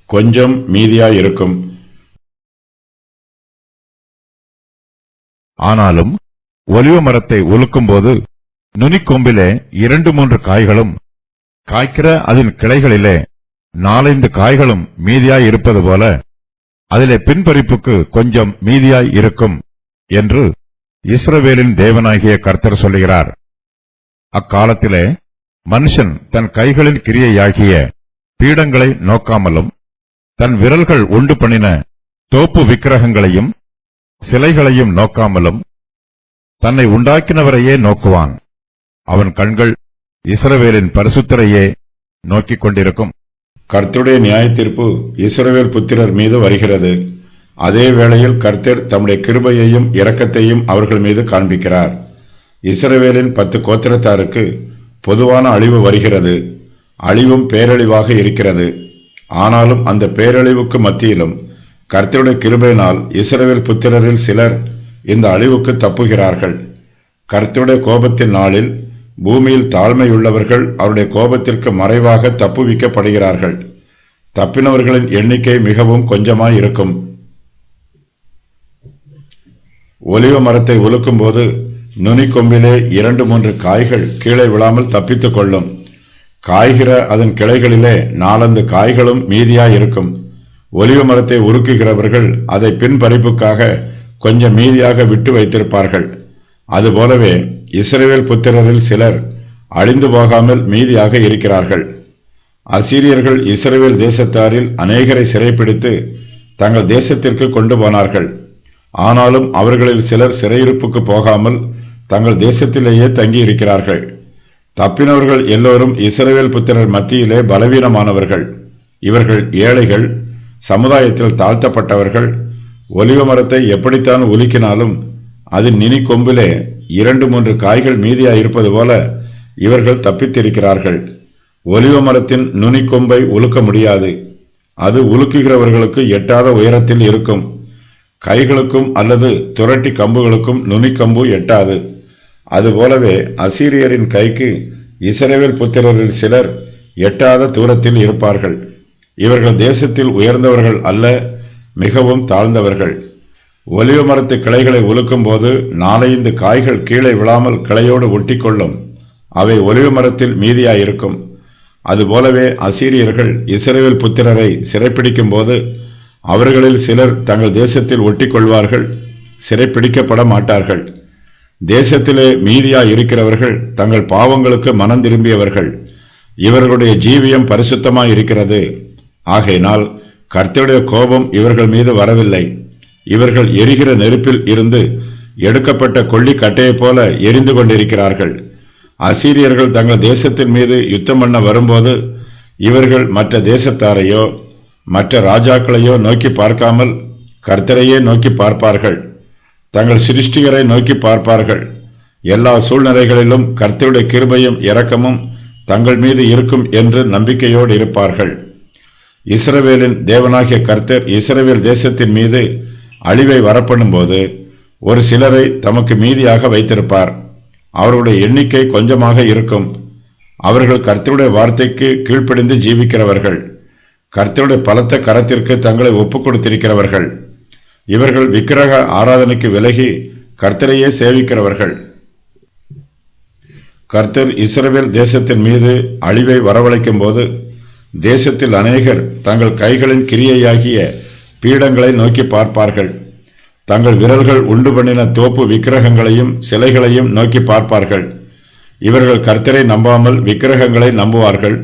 கொஞ்சம் மீதியாயிருக்கும். ஆனாலும் ஒலிவ மரத்தை உலுக்கும்போது நுனிக்கொம்பிலே 2-3 காய்களும், காய்க்கிற அதன் கிளைகளிலே 4-5 காய்களும் மீதியாய் இருப்பது போல அதிலே பின்பறிப்புக்கு கொஞ்சம் மீதியாய் இருக்கும் என்று இஸ்ரவேலின் தேவனாகிய கர்த்தர் சொல்லுகிறார். அக்காலத்திலே மனுஷன் தன் கைகளின் கிரியையாகிய பீடங்களை நோக்காமலும் தன் விரல்கள் உண்டு பண்ணின தோப்பு விக்கிரகங்களையும் சிலைகளையும் நோக்காமலும் தன்னை உண்டாக்கினவரையே நோக்குவான். அவன் கண்கள் இஸ்ரவேலின் பரிசுத்தரையே நோக்கிக் கொண்டிருக்கும். கர்த்தருடைய நியாயத்தீர்ப்பு இஸ்ரவேல் புத்திரர் மீது வருகிறது. அதே வேளையில் கர்த்தர் தம்முடைய கிருபையையும் இரக்கத்தையும் அவர்கள் மீது காண்பிக்கிறார். இஸ்ரவேலின் 10 கோத்திரத்தாருக்கு பொதுவான அழிவு வருகிறது. அழிவும் பேரழிவாக இருக்கிறது. ஆனாலும் அந்த பேரழிவுக்கு மத்தியிலும் கர்த்தருடைய கிருபையினால் இஸ்ரவேல் புத்திரரில் சிலர் இந்த அழிவுக்கு தப்புகிறார்கள். கர்த்தருடைய கோபத்தின் நாளில் பூமியில் தாழ்மையுள்ளவர்கள் அவருடைய கோபத்திற்கு மறைவாக தப்புவிக்கப்படுகிறார்கள். தப்பினவர்களின் எண்ணிக்கை மிகவும் கொஞ்சமாய் இருக்கும். ஒலிவ மரத்தை உலுக்கும் போது நுனிக்கொம்பிலே 2-3 காய்கள் கீழே விழாமல் தப்பித்துக் கொள்ளும். காய்கிற அதன் கிளைகளிலே 4-5 காய்களும் மீதியாயிருக்கும். ஒலிவ மரத்தை உருக்குகிறவர்கள் அதை பின்பறிப்புக்காக கொஞ்சம் மீதியாக விட்டு வைத்திருப்பார்கள். அதுபோலவே இஸ்ரவேல் புத்திரரில் சிலர் அழிந்து போகாமல் மீதியாக இருக்கிறார்கள். அசீரியர்கள் இஸ்ரவேல் தேசத்தாரில் அநேகரை சிறைப்பிடித்து தங்கள் தேசத்திற்கு கொண்டு போனார்கள். ஆனாலும் அவர்களில் சிலர் சிறையிருப்புக்கு போகாமல் தங்கள் தேசத்திலேயே தங்கியிருக்கிறார்கள். தப்பினவர்கள் எல்லோரும் இஸ்ரவேல் புத்திரர் மத்தியிலே பலவீனமானவர்கள். இவர்கள் ஏழைகள், சமுதாயத்தில் தாழ்த்தப்பட்டவர்கள். ஒலிவ மரத்தை எப்படித்தான் உலுக்கினாலும் அதன் நுனி கொம்பிலே 2-3 காய்கள் மீதியாயிருப்பது போல இவர்கள் தப்பித்திருக்கிறார்கள். ஒலிவ மரத்தின் நுனி கொம்பை உலுக்க முடியாது. அது உலுக்குகிறவர்களுக்கு எட்டாத உயரத்தில் இருக்கும். கைகளுக்கும் அல்லது துரட்டி கம்புகளுக்கும் நுனிக்கம்பு எட்டாது. அதுபோலவே அசீரியரின் கைக்கு இஸ்ரவேல் புத்திரரில் சிலர் எட்டாத தூரத்தில் இருப்பார்கள். இவர்கள் தேசத்தில் உயர்ந்தவர்கள் அல்ல, மிகவும் தாழ்ந்தவர்கள். ஒலிவ மரத்து கிளைகளை உலுக்கும் போது 4-5 காய்கள் கீழே விழாமல் கிளையோடு ஒட்டிக்கொள்ளும். அவை ஒலிவ மரத்தில் மீதியாயிருக்கும். அதுபோலவே அசீரியர்கள் இஸ்ரவேல் புத்திரரை சிறைப்பிடிக்கும் போது அவர்களில் சிலர் தங்கள் தேசத்தில் ஒட்டிக்கொள்வார்கள், சிறைப்பிடிக்கப்பட மாட்டார்கள். தேசத்திலே மீதியாயிருக்கிறவர்கள் தங்கள் பாவங்களுக்கு மனம் திரும்பியவர்கள். இவர்களுடைய ஜீவியம் பரிசுத்தமாயிருக்கிறது. ஆகையினால் கர்த்தருடைய கோபம் இவர்கள் மீது வரவில்லை. இவர்கள் எரிகிற நெருப்பில் இருந்து எடுக்கப்பட்ட கொள்ளி கட்டையைப் போல எரிந்து கொண்டிருக்கிறார்கள். அசீரியர்கள் தங்கள் தேசத்தின் மீது யுத்தம் பண்ண வரும்போது இவர்கள் மற்ற தேசத்தாரையோ மற்ற ராஜாக்களையோ நோக்கி பார்க்காமல் கர்த்தரையே நோக்கி பார்ப்பார்கள். தங்கள் சிருஷ்டிகரை நோக்கி பார்ப்பார்கள். எல்லா சூழ்நிலைகளிலும் கர்த்தருடைய கிருபையும் இரக்கமும் தங்கள் மீது இருக்கும் என்று நம்பிக்கையோடு இருப்பார்கள். இஸ்ரவேலின் தேவனாகிய கர்த்தர் இஸ்ரவேல் தேசத்தின் மீது அழிவை வரப்படும் போது ஒரு சிலரை தமக்கு மீதியாக வைத்திருப்பார். அவருடைய எண்ணிக்கை கொஞ்சமாக இருக்கும். அவர்கள் கர்த்தருடைய வார்த்தைக்கு கீழ்ப்படிந்து ஜீவிக்கிறவர்கள். கர்த்தருடைய பலத்த கரத்திற்கு தங்களை ஒப்புக் கொடுத்திருக்கிறவர்கள். இவர்கள் விக்கிரக ஆராதனைக்கு விலகி கர்த்தரையே சேவிக்கிறவர்கள். கர்த்தர் இஸ்ரவேல் தேசத்தின் மீது அழிவை வரவழைக்கும் போது தேசத்தில் அநேகர் தங்கள் கைகளின் கிரியையாகிய பீடங்களை நோக்கி பார்ப்பார்கள். தங்கள் விரல்கள் உண்டு பண்ணின தோப்பு விக்கிரகங்களையும் சிலைகளையும் நோக்கி பார்ப்பார்கள். இவர்கள் கர்த்தரை நம்பாமல் விக்கிரகங்களை நம்புவார்கள்.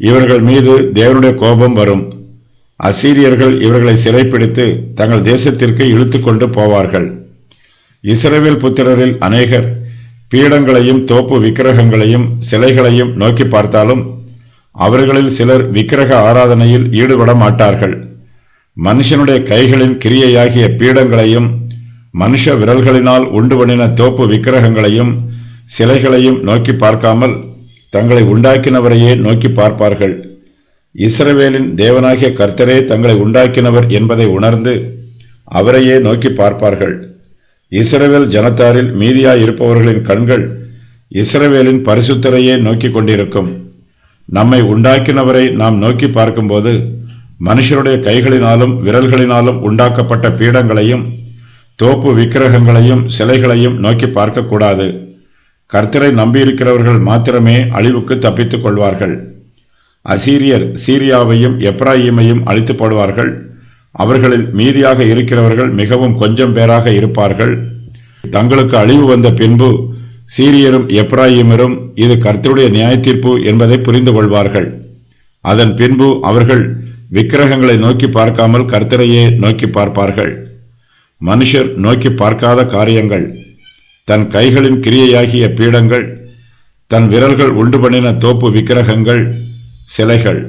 இவர்கள் மீது தேவனுடைய கோபம் வரும். அசீரியர்கள் இவர்களை சிறைப்பிடித்து தங்கள் தேசத்திற்கு இழுத்து கொண்டு போவார்கள். இஸ்ரவேல் புத்திரரில் அநேகர் பீடங்களையும் தோப்பு விக்கிரகங்களையும் சிலைகளையும் நோக்கி பார்த்தாலும் அவர்களில் சிலர் விக்கிரக ஆராதனையில் ஈடுபட மாட்டார்கள். மனுஷனுடைய கைகளின் கிரியையாகிய பீடங்களையும் மனுஷ விரல்களினால் உண்டு பண்ணின தோப்பு விக்கிரகங்களையும் சிலைகளையும் நோக்கி பார்க்காமல் தங்களை உண்டாக்கினவரையே நோக்கி பார்ப்பார்கள். இஸ்ரவேலின் தேவனாகிய கர்த்தரே தங்களை உண்டாக்கினவர் என்பதை உணர்ந்து அவரையே நோக்கி பார்ப்பார்கள். இஸ்ரவேல் ஜனத்தாரில் மீதியாயிருப்பவர்களின் கண்கள் இஸ்ரவேலின் பரிசுத்தரையே நோக்கி கொண்டிருக்கும். நம்மை உண்டாக்கினவரை நாம் நோக்கி பார்க்கும்போது மனுஷருடைய கைகளினாலும் விரல்களினாலும் உண்டாக்கப்பட்ட பீடங்களையும் தோப்பு விக்கிரகங்களையும் சிலைகளையும் நோக்கி பார்க்கக்கூடாது. கர்த்தரை நம்பியிருக்கிறவர்கள் மாத்திரமே அழிவுக்கு தப்பித்துக் கொள்வார்கள். அசீரியர் சீரியாவையும் எப்ராயிமையும் அழித்து போடுவார்கள். அவர்களில் மீதியாக இருக்கிறவர்கள் மிகவும் கொஞ்சம் பேராக இருப்பார்கள். தங்களுக்கு அழிவு வந்த பின்பு சீரியரும் எப்ராயிமரும் இது கர்த்தருடைய நியாயத்தீர்ப்பு என்பதை புரிந்து கொள்வார்கள். அதன் பின்பு அவர்கள் விக்கிரகங்களை நோக்கி பார்க்காமல் கர்த்தரையே நோக்கி பார்ப்பார்கள். மனுஷர் நோக்கி பார்க்காத காரியங்கள், தன் கைகளின் கிரியையாகிய பீடங்கள், தன் விரல்கள் உண்டு பண்ணின தோப்பு விக்கிரகங்கள், சிலைகள்.